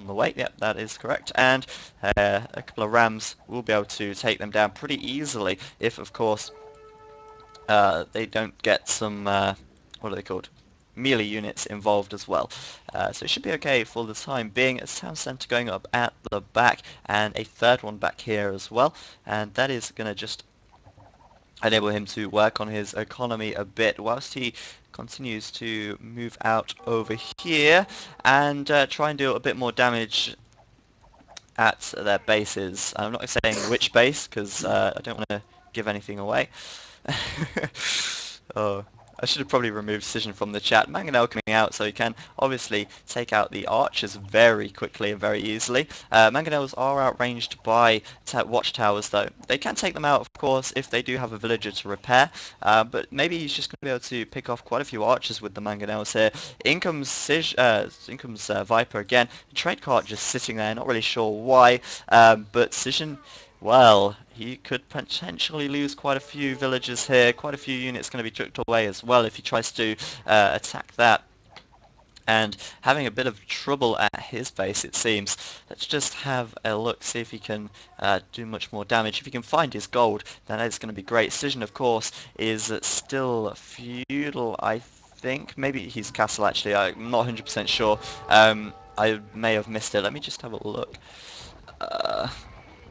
the way. Yep, that is correct. And a couple of rams will be able to take them down pretty easily if, of course, they don't get some, what are they called? Melee units involved as well. So it should be okay for the time being. A town centre going up at the back and a third one back here as well. And that is going to just enable him to work on his economy a bit whilst he continues to move out over here and try and do a bit more damage at their bases. I'm not saying which base because I don't want to give anything away. Oh, I should have probably removed Cision from the chat. Mangonel coming out, so he can obviously take out the archers very quickly and very easily. Mangonels are outranged by watchtowers, though. They can take them out, of course, if they do have a villager to repair, but maybe he's just going to be able to pick off quite a few archers with the Mangonels here. In comes Viper again. Trade cart just sitting there, not really sure why, but Cision, well, he could potentially lose quite a few villagers here. Quite a few units going to be chucked away as well if he tries to attack that. And having a bit of trouble at his base, it seems. Let's just have a look, see if he can do much more damage. If he can find his gold, then that's going to be great. Cision, of course, is still feudal, I think. Maybe he's castle, actually. I'm not 100% sure. I may have missed it. Let me just have a look.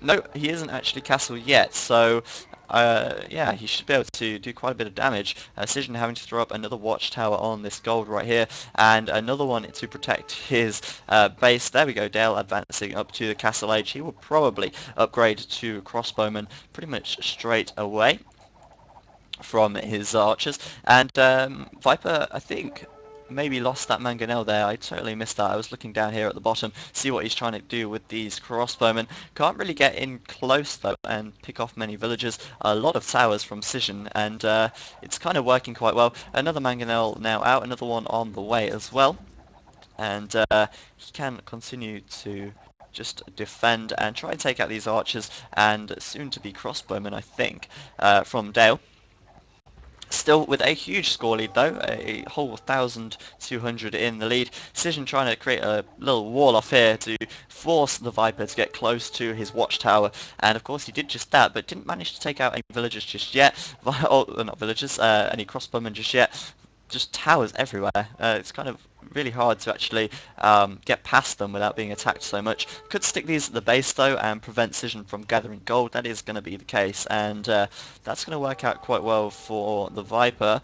No, he isn't actually castle yet, so yeah, he should be able to do quite a bit of damage. Cision having to throw up another watchtower on this gold right here, and another one to protect his base. There we go, Dale advancing up to the castle age. He will probably upgrade to crossbowman pretty much straight away from his archers. And Viper, I think, maybe lost that mangonel there. I totally missed that. I was looking down here at the bottom, see what he's trying to do with these crossbowmen. Can't really get in close though and pick off many villagers. A lot of towers from Cision, and it's kind of working quite well. Another mangonel now out, another one on the way as well. And he can continue to just defend and try and take out these archers and soon to be crossbowmen, I think, from Dale. Still with a huge score lead though, a whole 1,200 in the lead. Cision trying to create a little wall off here to force the Viper to get close to his watchtower, and of course he did just that, but didn't manage to take out any villagers just yet. Oh, not villagers, any crossbowmen just yet. Just towers everywhere. It's kind of really hard to actually get past them without being attacked so much. Could stick these at the base though and prevent Cision from gathering gold. That is going to be the case, and that's going to work out quite well for the Viper.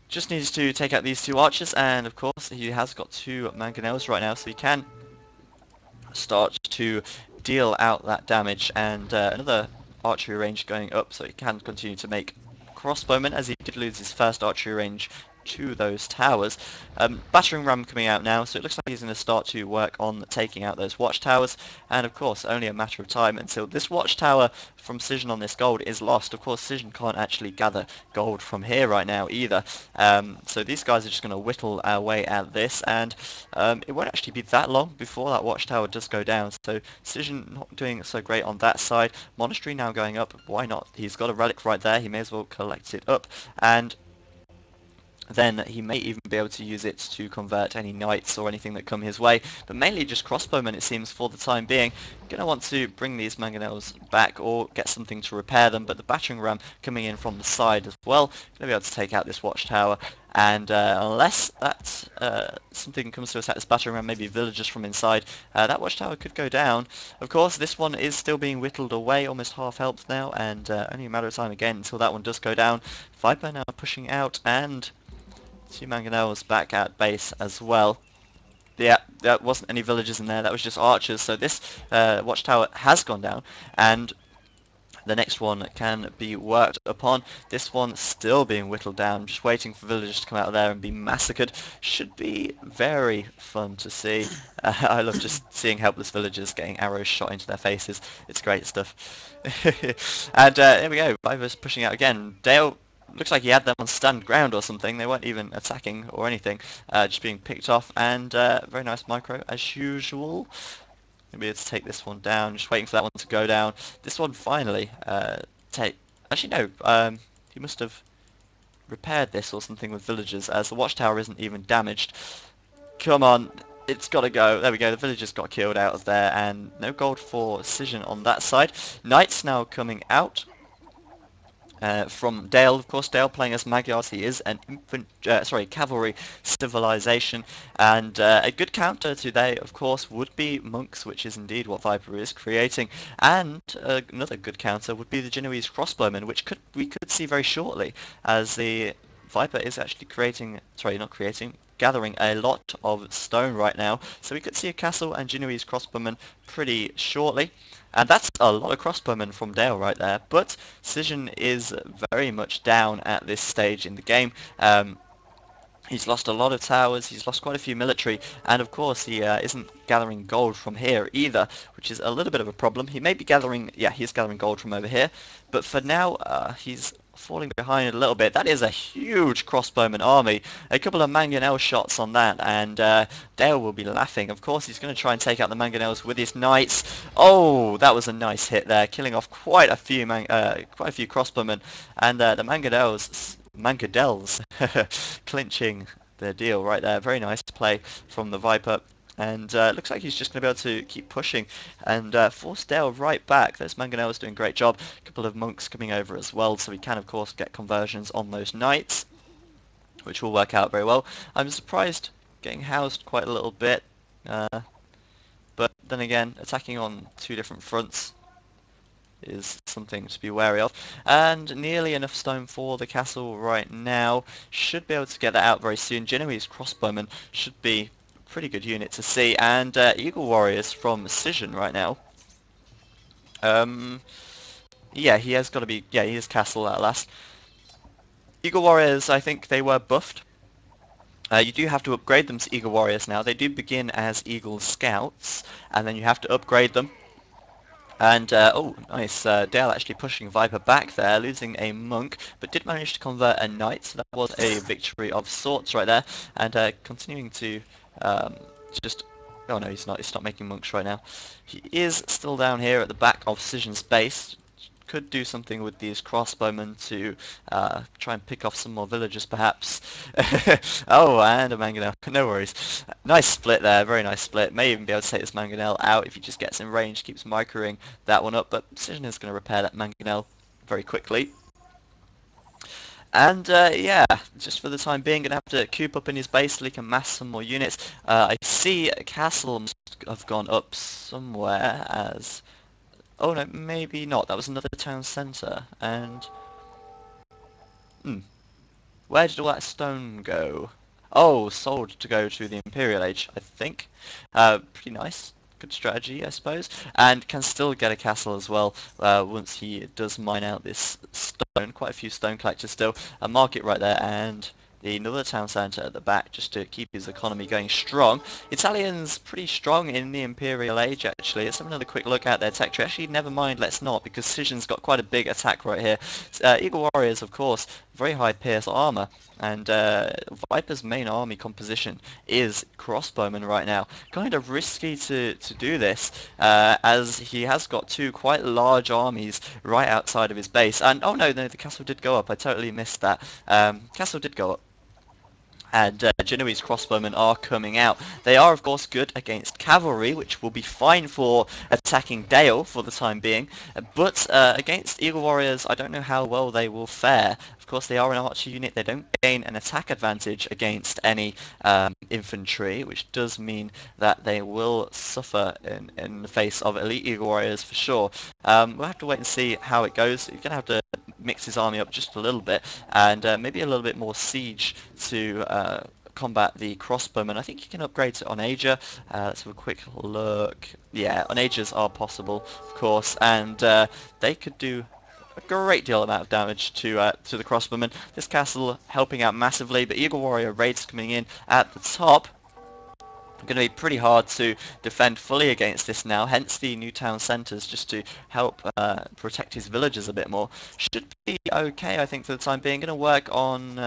Just needs to take out these two archers, and of course he has got two mangonels right now, so he can start to deal out that damage. And another archery range going up, so he can continue to make crossbowmen, as he did lose his first archery range to those towers. Battering ram coming out now, so it looks like he's going to start to work on taking out those watchtowers, and of course only a matter of time until this watchtower from Cision on this gold is lost. Of course Cision can't actually gather gold from here right now either, so these guys are just going to whittle away at this, and it won't actually be that long before that watchtower does go down. So Cision not doing so great on that side. Monastery now going up, why not? He's got a relic right there, he may as well collect it up, and then he may even be able to use it to convert any knights or anything that come his way, but mainly just crossbowmen it seems for the time being. Gonna want to bring these mangonels back or get something to repair them, but the battering ram coming in from the side as well, gonna be able to take out this watchtower, and unless that something comes to attack this battering ram, maybe villagers from inside, that watchtower could go down. Of course this one is still being whittled away, almost half health now, and only a matter of time again until that one does go down. Viper now pushing out, and two mangonels back at base as well. Yeah, there wasn't any villagers in there, that was just archers, so this watchtower has gone down, and the next one can be worked upon. This one still being whittled down, just waiting for villagers to come out of there and be massacred. Should be very fun to see. I love just seeing helpless villagers getting arrows shot into their faces. It's great stuff. And there we go, Viper's pushing out again. Dale looks like he had them on stand ground or something. They weren't even attacking or anything, just being picked off, and very nice micro as usual. Gonna be able to take this one down, just waiting for that one to go down. This one finally actually no, he must have repaired this or something with villagers, as the watchtower isn't even damaged. Come on, It's got to go. There we go. The villagers got killed out of there, and no gold for Cision on that side. Knights now coming out. From Dale, of course, Dale playing as Magyars. He is an cavalry civilization, and a good counter to they, of course, would be monks, which is indeed what Viper is creating, and another good counter would be the Genoese crossbowmen, which we could see very shortly, as the Viper is actually gathering a lot of stone right now, so we could see a castle and Genoese crossbowmen pretty shortly. And that's a lot of crossbowmen from Dale right there, but Cision is very much down at this stage in the game. He's lost a lot of towers, he's lost quite a few military, and of course he isn't gathering gold from here either, which is a little bit of a problem. He may be gathering, yeah, he's gathering gold from over here, but for now he's falling behind a little bit. That is a huge crossbowman army. A couple of mangonel shots on that, and Dale will be laughing. Of course he's going to try and take out the mangonels with his knights. Oh, that was a nice hit there, killing off quite a few crossbowmen, and the Mangadels clinching their deal right there. Very nice play from the Viper. And looks like he's just going to be able to keep pushing and force Dale right back. Those Mangonels doing a great job. A couple of monks coming over as well, so we can of course get conversions on those knights, which will work out very well. I'm surprised getting housed quite a little bit, but then again, attacking on two different fronts is something to be wary of. And nearly enough stone for the castle right now. Should be able to get that out very soon. Genoese crossbowmen should be a pretty good unit to see. And Eagle Warriors from Cision right now. Yeah, he has got to be, yeah, he is castle at last. Eagle Warriors, I think they were buffed. You do have to upgrade them to Eagle Warriors now. They do begin as Eagle Scouts, and then you have to upgrade them. And, oh, nice, Dale actually pushing Viper back there, losing a monk, but did manage to convert a knight, so that was a victory of sorts right there. And continuing to just... Oh no, he's not making monks right now. He is still down here at the back of Cision's base. Could do something with these crossbowmen to try and pick off some more villagers, perhaps. Oh, and a mangonel. No worries. Nice split there. Very nice split. May even be able to take this mangonel out if he just gets in range. Keeps microing that one up, but Cision is going to repair that mangonel very quickly. And yeah, just for the time being, going to have to coop up in his base so he can mass some more units. I see a castle must have gone up somewhere as... Oh no, maybe not. That was another town centre. And... where did all that stone go? Oh, sold to go to the Imperial Age, I think. Pretty nice. Good strategy, I suppose. And can still get a castle as well once he does mine out this stone. Quite a few stone collectors still. A market right there, and another town centre at the back just to keep his economy going strong. Italians pretty strong in the Imperial Age actually. Let's have another quick look at their tech tree. Actually, never mind, let's not, because Cision's got quite a big attack right here. Eagle Warriors, of course, very high pierce armour, and Viper's main army composition is crossbowmen right now. Kind of risky to do this, as he has got two quite large armies right outside of his base. And oh no, the castle did go up. I totally missed that. Castle did go up. And Genoese crossbowmen are coming out. They are, of course, good against cavalry, which will be fine for attacking Dale for the time being. But against Eagle Warriors, I don't know how well they will fare. Of course, they are an archer unit. They don't gain an attack advantage against any infantry, which does mean that they will suffer in the face of elite Eagle Warriors for sure. We'll have to wait and see how it goes. You're going to have to mix his army up just a little bit, and maybe a little bit more siege to combat the crossbowmen. I think you can upgrade to Onager. Let's have a quick look. Yeah, Onagers are possible, of course, and they could do a great deal amount of damage to the crossbowmen. This castle helping out massively, but Eagle Warrior raids coming in at the top. Going to be pretty hard to defend fully against this now, hence the new town centres, just to help protect his villagers a bit more. Should be okay, I think, for the time being. Going to work on...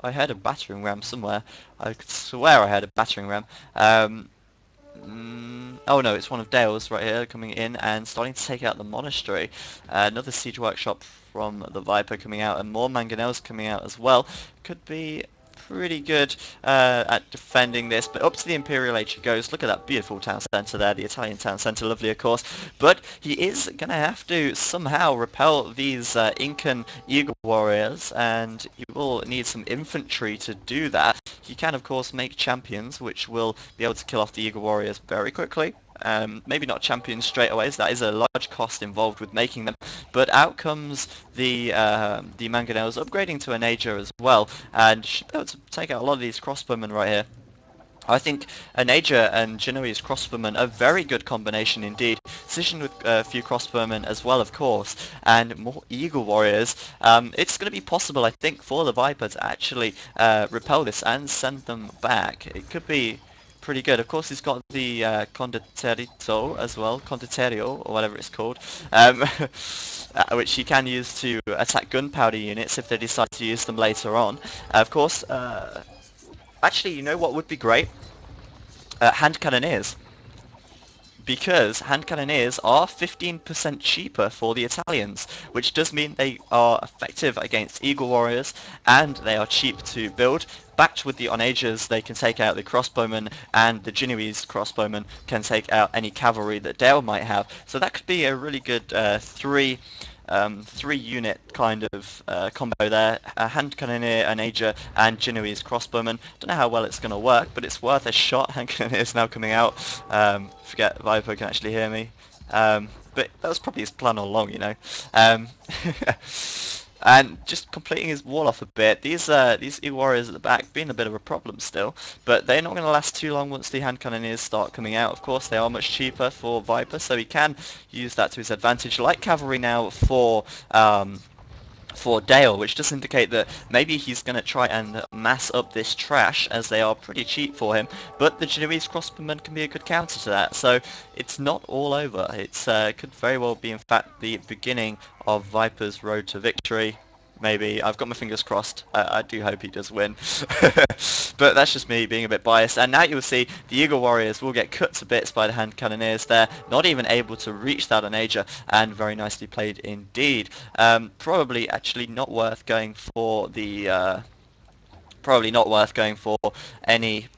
I heard a battering ram somewhere. I could swear I heard a battering ram. Oh no, it's one of Dale's right here coming in and starting to take out the monastery. Another siege workshop from the Viper coming out, and more mangonels coming out as well. Could be pretty good at defending this, but up to the Imperial Age he goes. Look at that beautiful town centre there, the Italian town centre, lovely of course. But he is going to have to somehow repel these Incan Eagle Warriors, and he will need some infantry to do that. He can of course make champions, which will be able to kill off the Eagle Warriors very quickly. Maybe not champions straight away, so that is a large cost involved with making them. But out comes the Mangonels, upgrading to an Ager as well, and should be able to take out a lot of these crossbowmen right here. I think an Ager and Genoese crossbowmen are a very good combination indeed. Decision with a few crossbowmen as well, of course, and more Eagle Warriors. It's going to be possible, I think, for the Viper to actually repel this and send them back. It could be pretty good. Of course, he's got the Condottiero as well, Condottiero, or whatever it's called, which he can use to attack gunpowder units if they decide to use them later on. Of course, actually, you know what would be great? Hand cannoneers. Because hand cannoneers are 15% cheaper for the Italians, which does mean they are effective against Eagle Warriors, and they are cheap to build. Backed with the onagers, they can take out the crossbowmen, and the Genoese crossbowmen can take out any cavalry that Dale might have. So that could be a really good three-unit kind of combo there. A hand cannoneer, an Ager, and Genoese crossbowman. Don't know how well it's going to work, but it's worth a shot. Hand cannoneer is now coming out. Forget Viper can actually hear me. But that was probably his plan all along, you know. And just completing his wall off a bit. These Eagle Warriors at the back being a bit of a problem still, but they're not going to last too long once the hand cannoneers start coming out. Of course, they are much cheaper for Viper, so he can use that to his advantage. Like cavalry now for Dale, which does indicate that maybe he's going to try and mass up this trash, as they are pretty cheap for him, but the Genoese crossbowmen can be a good counter to that, so it's not all over. It's could very well be in fact the beginning of Viper's road to victory. Maybe. I've got my fingers crossed. I do hope he does win. But that's just me being a bit biased. And now you'll see the Eagle Warriors will get cut to bits by the hand cannoneers there. Not even able to reach that on Ager. And very nicely played indeed. Probably actually not worth going for the... probably not worth going for any...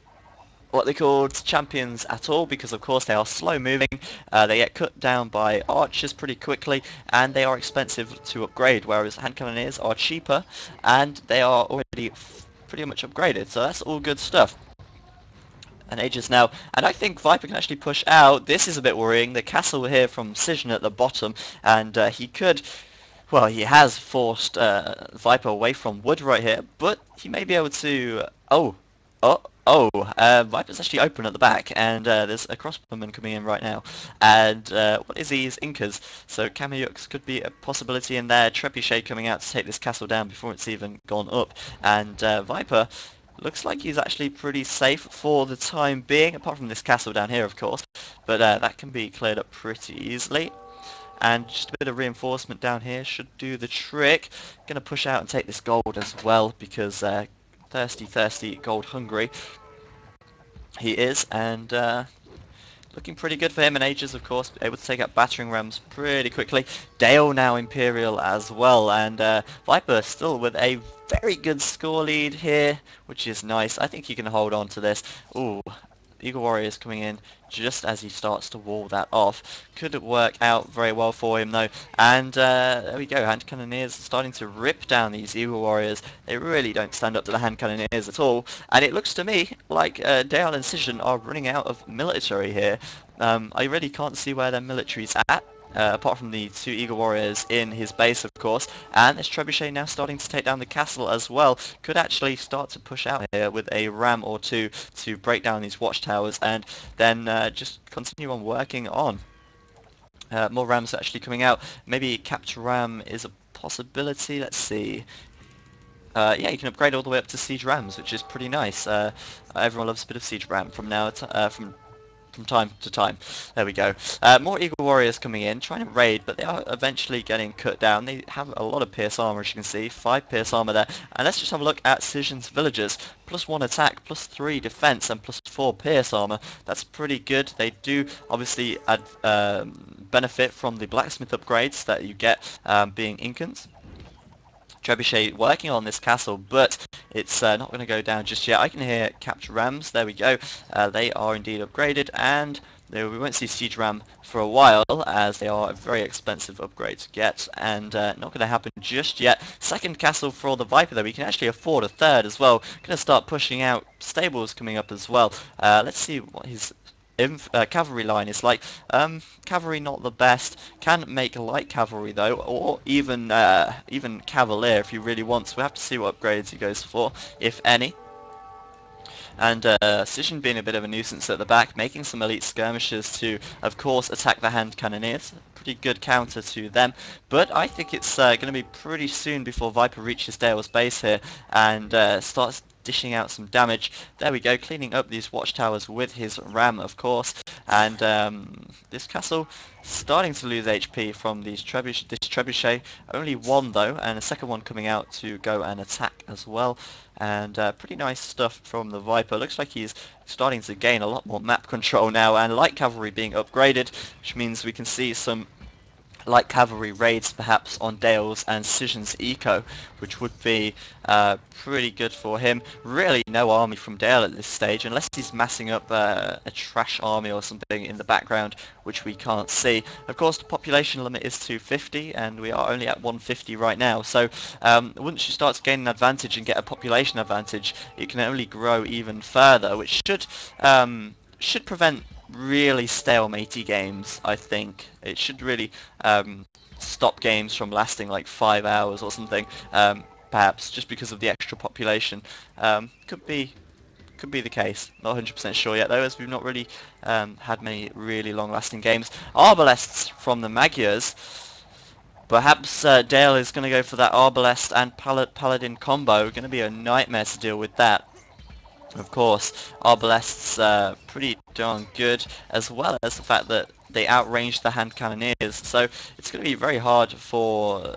what they called champions at all, because of course they are slow moving, they get cut down by archers pretty quickly, and they are expensive to upgrade, whereas hand cannoneers are cheaper and they are already pretty much upgraded, so that's all good stuff. And Aegis now, and I think Viper can actually push out. This is a bit worrying. The castle here from Cision at the bottom, and he could, well, he has forced Viper away from wood right here, but he may be able to... Viper's actually open at the back, and there's a crossbowman coming in right now. And what is these Incas? So Kameyuks could be a possibility in there. Trebuchet coming out to take this castle down before it's even gone up. And Viper looks like he's actually pretty safe for the time being, apart from this castle down here, of course. But that can be cleared up pretty easily. And just a bit of reinforcement down here should do the trick. Gonna push out and take this gold as well, because thirsty, gold hungry he is, and looking pretty good for him. And Aegis, of course, able to take out battering rams pretty quickly. Dale now Imperial as well, and Viper still with a very good score lead here, which is nice. I think he can hold on to this. Ooh, Eagle Warriors coming in just as he starts to wall that off. Could work out very well for him though. And there we go, hand cannoneers starting to rip down these Eagle Warriors. They really don't stand up to the hand cannoneers at all. And it looks to me like Dale and Cision are running out of military here. I really can't see where their military's at. Apart from the two Eagle Warriors in his base, of course, and this Trebuchet now starting to take down the castle as well. Could actually start to push out here with a ram or two to break down these watchtowers, and then just continue on working on. More rams are actually coming out. Maybe capture ram is a possibility. Let's see. Yeah, you can upgrade all the way up to siege rams, which is pretty nice. Everyone loves a bit of siege ram from now from time to time. There we go. More Eagle Warriors coming in, trying to raid, but they are eventually getting cut down. They have a lot of pierce armor, as you can see. 5 pierce armor there. And let's just have a look at Cision's villagers. +1 attack, +3 defense, and +4 pierce armor. That's pretty good. They do obviously benefit from the blacksmith upgrades that you get being Incans. Trebuchet working on this castle, but it's not going to go down just yet. I can hear capped rams. There we go. They are indeed upgraded, and we won't see siege ram for a while, as they are a very expensive upgrade to get, and not going to happen just yet. Second castle for the Viper, though. We can actually afford a third as well. Going to start pushing out stables coming up as well. Let's see what his cavalry line is like. Cavalry not the best. Can make light cavalry though, or even cavalier if you really want. So we have to see what upgrades he goes for, if any. And Cision being a bit of a nuisance at the back, making some elite skirmishers to, of course, attack the hand cannoneers. Pretty good counter to them, but I think it's going to be pretty soon before Viper reaches Dale's base here and starts dishing out some damage. There we go, cleaning up these watchtowers with his ram, of course, and this castle starting to lose HP from this trebuchet. Only one though, and a second one coming out to go and attack as well. And pretty nice stuff from the Viper. Looks like he's starting to gain a lot more map control now, and light cavalry being upgraded, which means we can see some light cavalry raids perhaps on Dale's and Cision's eco, which would be pretty good for him. Really no army from Dale at this stage, unless he's massing up a trash army or something in the background, which we can't see. Of course, the population limit is 250, and we are only at 150 right now, so once you start to gain an advantage and get a population advantage, it can only grow even further, which should prevent really stalematey games. I think it should really stop games from lasting like 5 hours or something, perhaps just because of the extra population. Could be the case. Not 100% sure yet though, as we've not really had many really long-lasting games. Arbalests from the Magyars. Perhaps Dale is going to go for that Arbalest and Paladin combo. Going to be a nightmare to deal with that. Of course, Arbalests pretty darn good, as well as the fact that they outrange the hand cannoneers. So it's going to be very hard for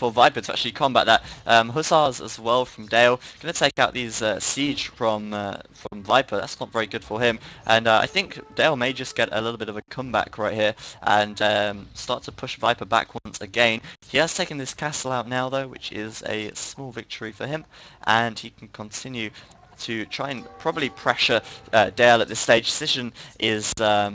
Viper to actually combat that. Hussars as well from Dale, going to take out these siege from Viper. That's not very good for him. And I think Dale may just get a little bit of a comeback right here and start to push Viper back once again. He has taken this castle out now though, which is a small victory for him, and he can continue to try and probably pressure Dale at this stage. Cision is a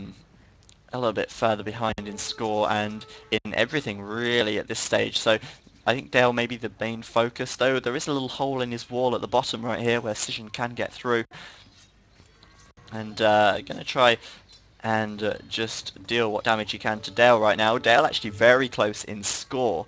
little bit further behind in score and in everything really at this stage, so I think Dale may be the main focus, though there is a little hole in his wall at the bottom right here where Cision can get through, and going to try and just deal what damage he can to Dale right now. Dale actually very close in score,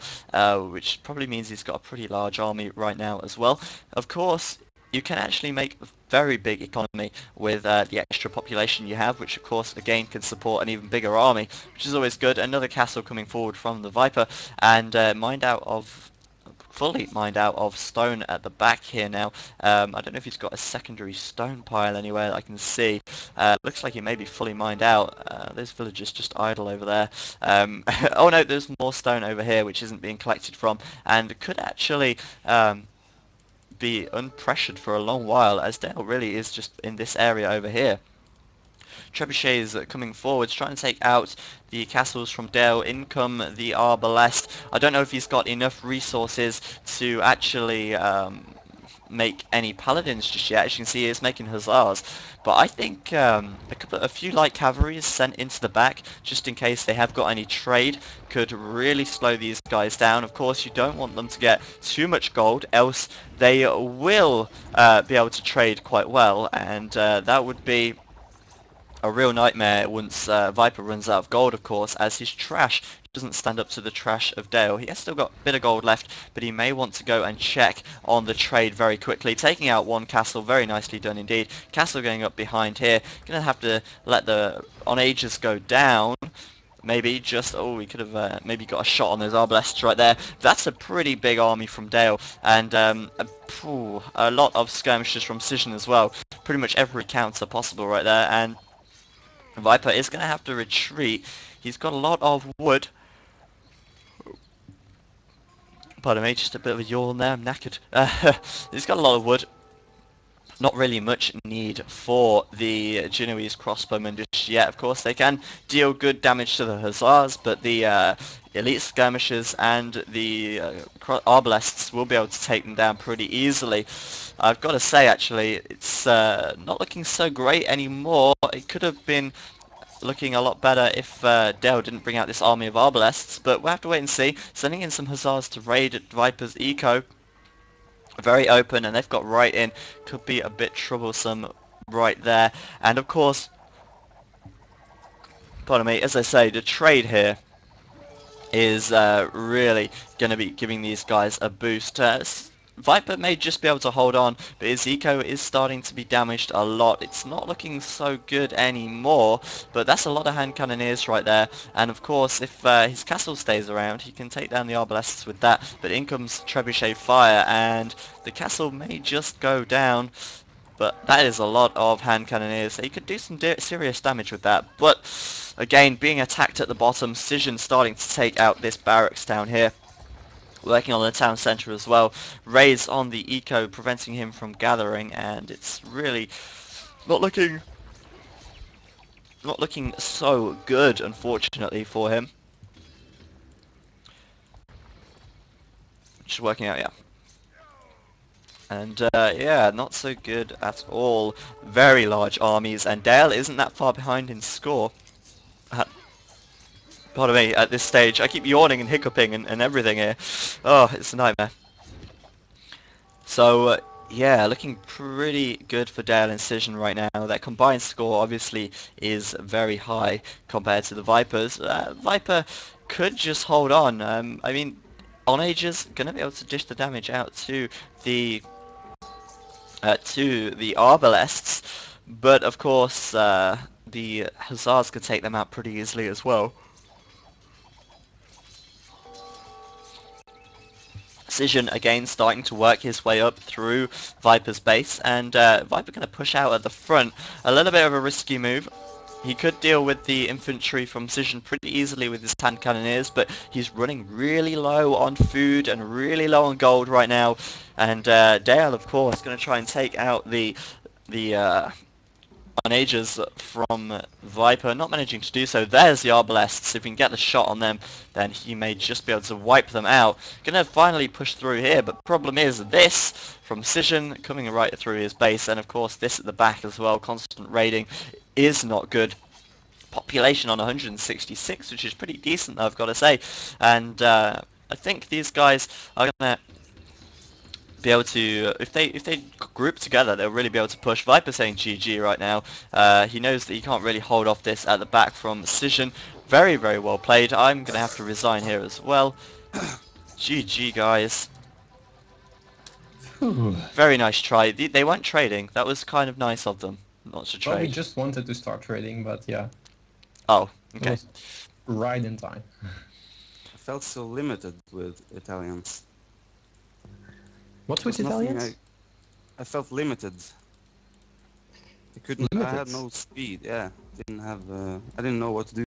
which probably means he's got a pretty large army right now as well. Of course, you can actually make a very big economy with the extra population you have, which of course again can support an even bigger army, which is always good. Another castle coming forward from the Viper, and fully mined out of stone at the back here now. I don't know if he's got a secondary stone pile anywhere that I can see. Looks like he may be fully mined out. Those villagers just idle over there. Oh no, there's more stone over here which isn't being collected from, and could actually be unpressured for a long while, as Dale really is just in this area over here. Trebuchet is coming forwards, trying to take out the castles from Dale. In come the Arbalest. I don't know if he's got enough resources to actually make any paladins just yet. As you can see, he's making hussars, but I think a few light cavalry sent into the back just in case they have got any trade could really slow these guys down. Of course, you don't want them to get too much gold, else they will be able to trade quite well, and that would be a real nightmare once Viper runs out of gold, of course, as his trash doesn't stand up to the trash of Dale. He has still got a bit of gold left, but he may want to go and check on the trade very quickly. Taking out one castle, very nicely done indeed. Castle going up behind here. Gonna have to let the Onages go down. Maybe just, oh, we could have maybe got a shot on those Arbalests right there. That's a pretty big army from Dale, and a lot of skirmishers from Cision as well. Pretty much every counter possible right there, and Viper is going to have to retreat. He's got a lot of wood. Pardon me, just a bit of a yawn there, I'm knackered. He's got a lot of wood. Not really much need for the Genoese crossbowmen just yet. Of course, they can deal good damage to the hussars, but the elite skirmishers and the arbalests will be able to take them down pretty easily. I've got to say, actually, it's not looking so great anymore. It could have been looking a lot better if Dale didn't bring out this army of arbalests, but we'll have to wait and see. Sending in some hussars to raid Viper's eco. Very open, and they've got right in. Could be a bit troublesome right there. And of course, pardon me, as I say, the trade here is really going to be giving these guys a boost. Viper may just be able to hold on, but his eco is starting to be damaged a lot. It's not looking so good anymore, but that's a lot of hand cannoneers right there. And of course, if his castle stays around, he can take down the arbalests with that. But in comes trebuchet fire, and the castle may just go down. But that is a lot of hand cannoneers. He could do some serious damage with that. But again, being attacked at the bottom, Cision starting to take out this barracks down here. Working on the town centre as well. Raids on the eco, preventing him from gathering, and it's really not looking so good, unfortunately, for him. Just working out, yeah. And yeah, not so good at all. Very large armies, and Dale isn't that far behind in score. Pardon me, at this stage. I keep yawning and hiccuping and everything here. Oh, it's a nightmare. So, yeah, looking pretty good for Dale Incision right now. That combined score obviously is very high compared to the Vipers. Viper could just hold on. I mean, On-Ager's going to be able to dish the damage out the to the Arbalests, but of course the Hussars could take them out pretty easily as well. Cision again starting to work his way up through Viper's base, and Viper going to push out at the front. A little bit of a risky move. He could deal with the infantry from Cision pretty easily with his hand cannoneers, but he's running really low on food and really low on gold right now. And Dale, of course, going to try and take out the Ages from Viper, not managing to do so. There's the Arbalests. If we can get the shot on them, then he may just be able to wipe them out. Gonna finally push through here, but problem is this from Cision coming right through his base, and of course this at the back as well. Constant raiding is not good. Population on 166, which is pretty decent, I've got to say. And I think these guys are gonna be able to, if they group together, they'll really be able to push. Viper saying GG right now. He knows that he can't really hold off this at the back from Cision. Very, very well played. I'm going to have to resign here as well. GG, guys. Very nice try. They weren't trading. That was kind of nice of them not to trade. Well, we just wanted to start trading, but yeah. Oh, okay. It was right in time. I felt so limited with Italians. What's with Italians? I felt limited. I couldn't. Limited? I had no speed. Yeah, didn't have. I didn't know what to do.